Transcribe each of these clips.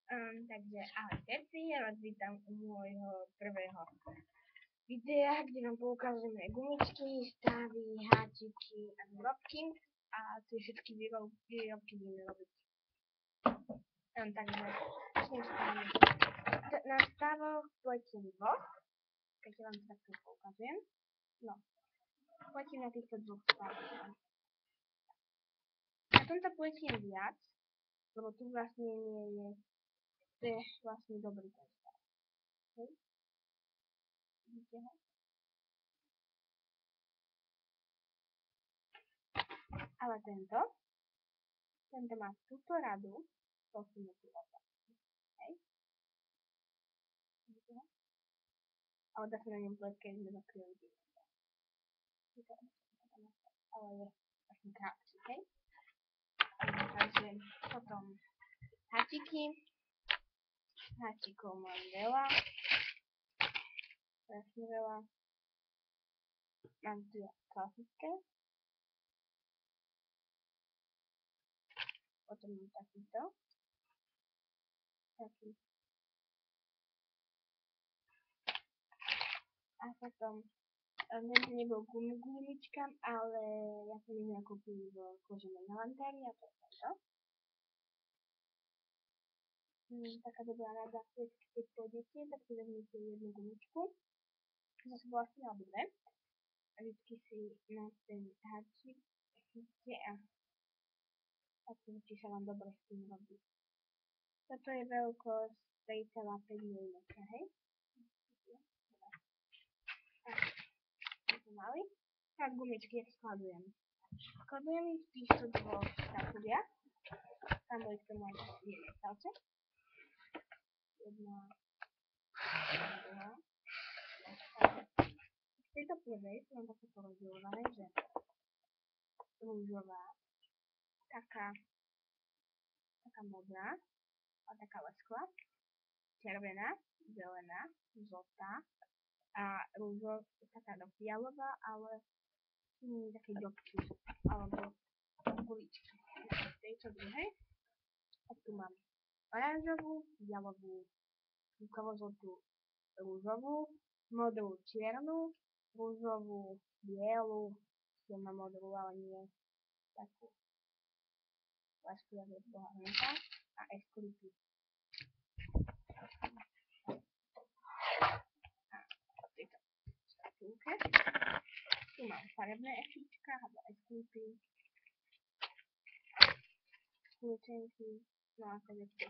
Takže ahojte, vás vítam u môjho prvého videa, kde vám poukazujeme gumičky, stavy, háčiky a výrobky a tie všetky výrobky budeme robiť. Takže začnem stavami. Na stavoch pletím dvoch, keď vám to takto poukazujem. No, pletím na týchto dvoch stavoch. Na tomto pletím viac, lebo tu vlastne nie je, to je vlastne dobrý ten stav. Okay. Vidíte ho? Ale tento má túto radu, posunutú opak. Hej? Vidíte ho? Ale dá sa na ňom pleť, keď sme zakryli vidíte. Ale je vlastne krátky, hej? Takže potom háčiky. Háčikov mám veľa. Strašne veľa. Mám tu klasické. Potom mám takýto. Taký. A potom tento nebol gumičkám, ale ja som ich nakúpil v koženej halantári a to je tento. Taká dobrá rada, keď pôjdete, tak si vezmite jednu gumičku. Zase vlastne alebo dve. A vždycky si na ten háčik chytíte a takto, či sa vám dobre s tým robí. Toto je veľkosť 3,5 mm, hej? Tak, mali. Tak gumičky skladujem. Skladujem ich v týchto dvoch škatuliach. Tam boli k tomu aj jedné stavce. Jedna, druhá. V tejto prvej sú mám také porozdielované, že rúžová, taká modrá, a taká lesklá, červená, zelená, žltá a rúžová, taká fialová, ale také ďobky, alebo guličky. V tejto druhej, tak tu mám oranžovú, fialovú, žltú, rúžovú, modrú, čiernu, rúžovú, bielu, silno modrú, ale nie takú lesku, jak je boha hnuta, a esklipy. A tejto škatulke. Tu mám farebné ešička, alebo esklipy, kľúčenky, no a keď ešte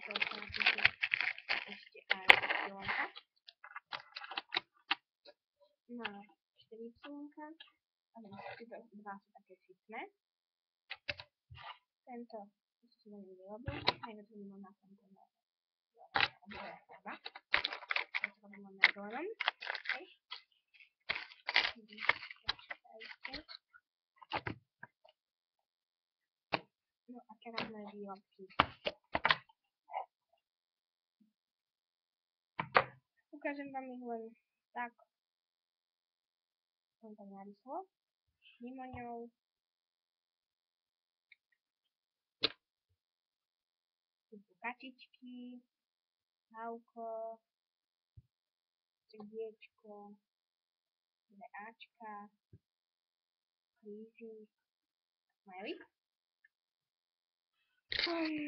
ešte aj pilonka. No, 4 pilonka, a tieto dva sú také sitné. Tento ešte si veľmi vyrobil, najviac ho mám na tomto oboje treba. Toto ho mám na zelenom. No a teraz moje výrobky. Ukážem vám ich len tak, som tak naryslo. Mimo ňou sú kačičky, hávko, srdiečko, dve Ačka, krížik, smajlik.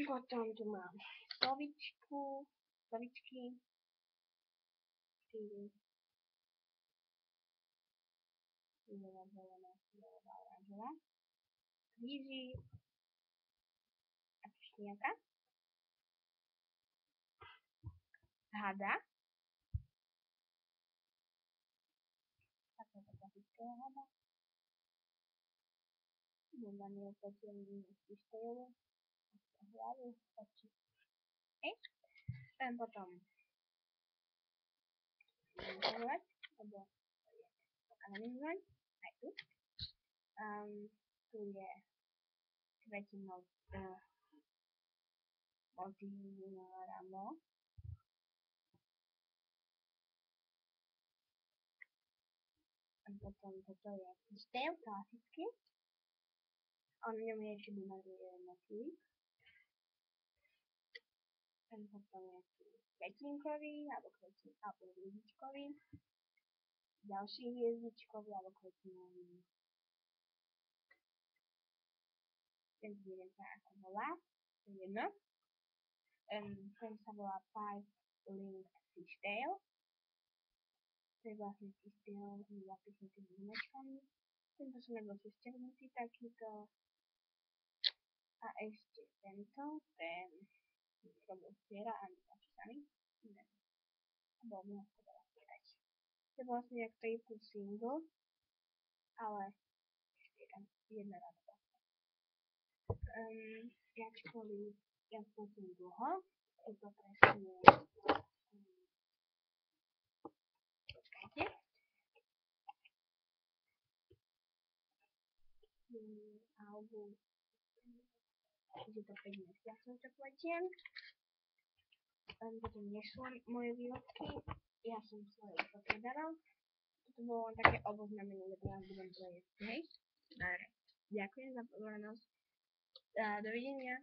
Potom tu mám slovičky, 4, fialová, zelená, fialová, oranžová, krížik a štniaka, hada, takéto klasického hada, máme opletený z pištoľov, hlavu, oči. Potom pohľad, lebo je anonymizovať, aj tu. Tu je kvetinou Motiváramo. A potom toto je pišteľ klasický. A na ňom je ešte bumaruje motív. potom nejaký kvetinkový, alebo hviezdičkový, ďalší hviezdičkový, alebo kvetinový. Ten neviem sa ako volá, to je jedno. Ten sa volá Five Link Fishtail. To je vlastne fishtail zapísnutý gumočkami. Tento som nebol šesťernutý takýto. A ešte tento, ten robil stiera a nepáčaný. Bol mi ho skoro stierať. To je vlastne jak triple single, ale jedna radba. Ačkoliv ja spôsobím dlho, je to presne počkajte. August, je to 5 mesiacov, čo pletiem. Potom nešlo moje výrobky, ja som svoje už predala. Toto bolo len také oboznámenie, lebo ja budem pleť, hej? Ďakujem za pozornosť. Dovidenia.